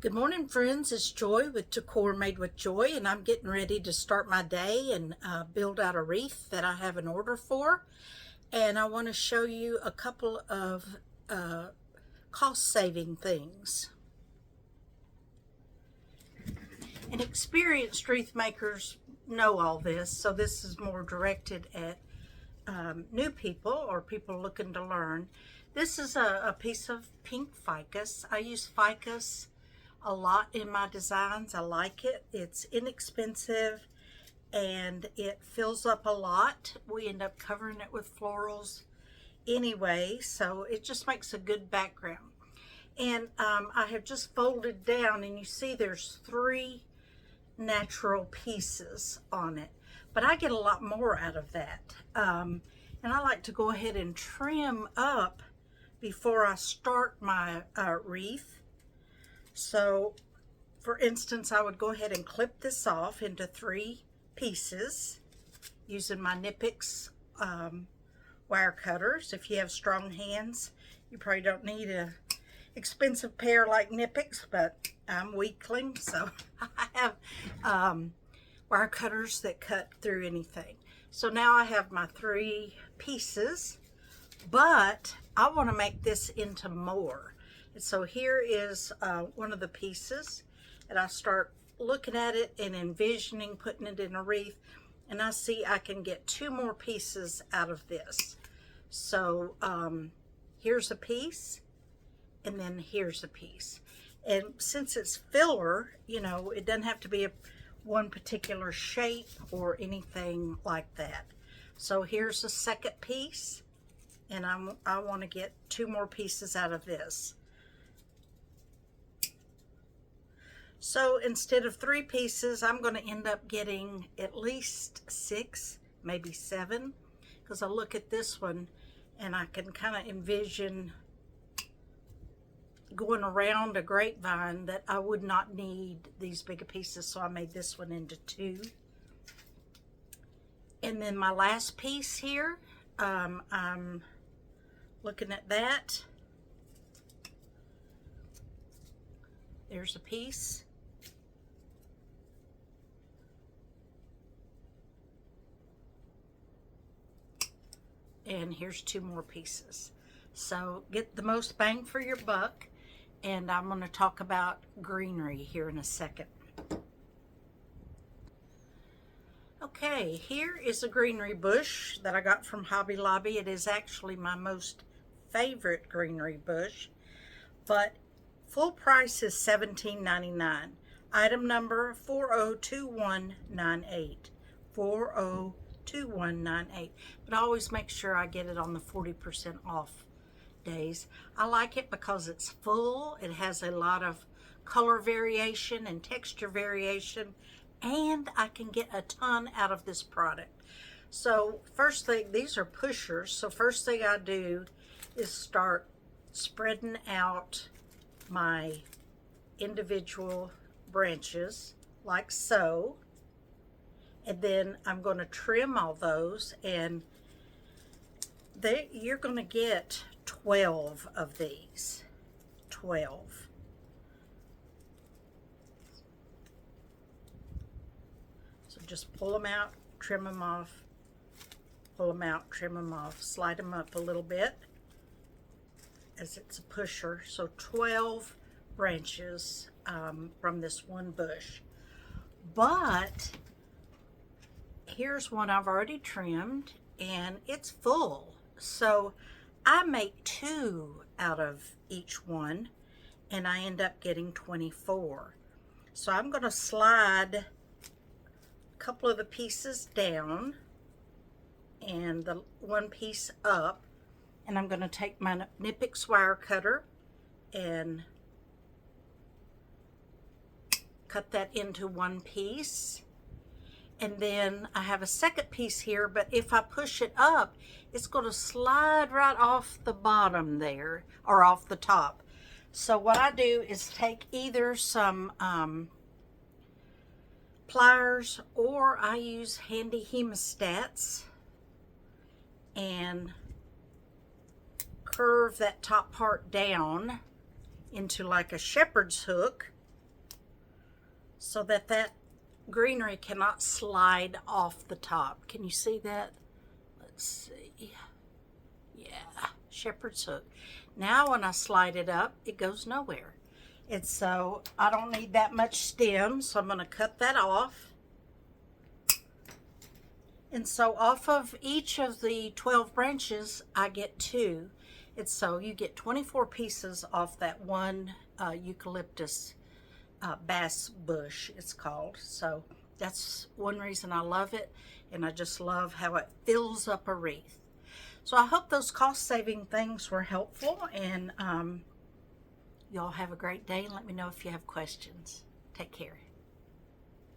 Good morning, friends. It's Joy with Decor Made with Joy, and I'm getting ready to start my day and build out a wreath that I have an order for. And I want to show you a couple of cost-saving things. And experienced wreath makers know all this, so this is more directed at new people or people looking to learn. This is a piece of pink ficus. I use ficus a lot in my designs. I like it. It's inexpensive and it fills up a lot. We end up covering it with florals anyway, so it just makes a good background. And I have just folded down, and you see there's 3 natural pieces on it, but I get a lot more out of that. And I like to go ahead and trim up before I start my wreath. So, for instance, I would go ahead and clip this off into 3 pieces using my Knipex wire cutters. If you have strong hands, you probably don't need a expensive pair like Knipex, but I'm weakling, so I have wire cutters that cut through anything. So now I have my 3 pieces, but I want to make this into more. And so here is one of the pieces, and I start looking at it and envisioning putting it in a wreath, and I see I can get 2 more pieces out of this. So here's a piece, and then here's a piece. And since it's filler, you know, it doesn't have to be one particular shape or anything like that. So here's the second piece, and I want to get 2 more pieces out of this. So instead of 3 pieces, I'm going to end up getting at least 6, maybe 7, because I look at this one and I can kind of envision going around a grapevine that I would not need these bigger pieces, so I made this one into 2. And then my last piece here, I'm looking at that. There's a piece. And here's 2 more pieces. So get the most bang for your buck, and I'm going to talk about greenery here in a second. Okay, here is a greenery bush that I got from Hobby Lobby. It is actually my most favorite greenery bush, but full price is $17.99. Item number 402198. 402198. But I always make sure I get it on the 40% off days. I like it because it's full. It has a lot of color variation and texture variation, and I can get a ton out of this product. So first thing, these are pushers. So first thing I do is start spreading out my individual branches like so, and then I'm going to trim all those, and you're going to get 12 of these. 12. So just pull them out, trim them off, pull them out, trim them off, slide them up a little bit as it's a pusher. So 12 branches from this one bush. But here's one I've already trimmed, and it's full. So I make 2 out of each one, and I end up getting 24. So I'm going to slide a couple of the pieces down and the one piece up, and I'm going to take my Knipex wire cutter and cut that into one piece. And then I have a second piece here, but if I push it up, it's going to slide right off the bottom there, or off the top. So what I do is take either some pliers, or I use handy hemostats, and curve that top part down into like a shepherd's hook, so that that greenery cannot slide off the top. Can you see that? Let's see. Yeah, shepherd's hook. Now when I slide it up, it goes nowhere. And so I don't need that much stem, so I'm going to cut that off. And so off of each of the 12 branches, I get 2. And so you get 24 pieces off that one eucalyptus bass bush, it's called. So that's one reason I love it, and I just love how it fills up a wreath. So I hope those cost-saving things were helpful, and y'all have a great day, and let me know if you have questions. Take care.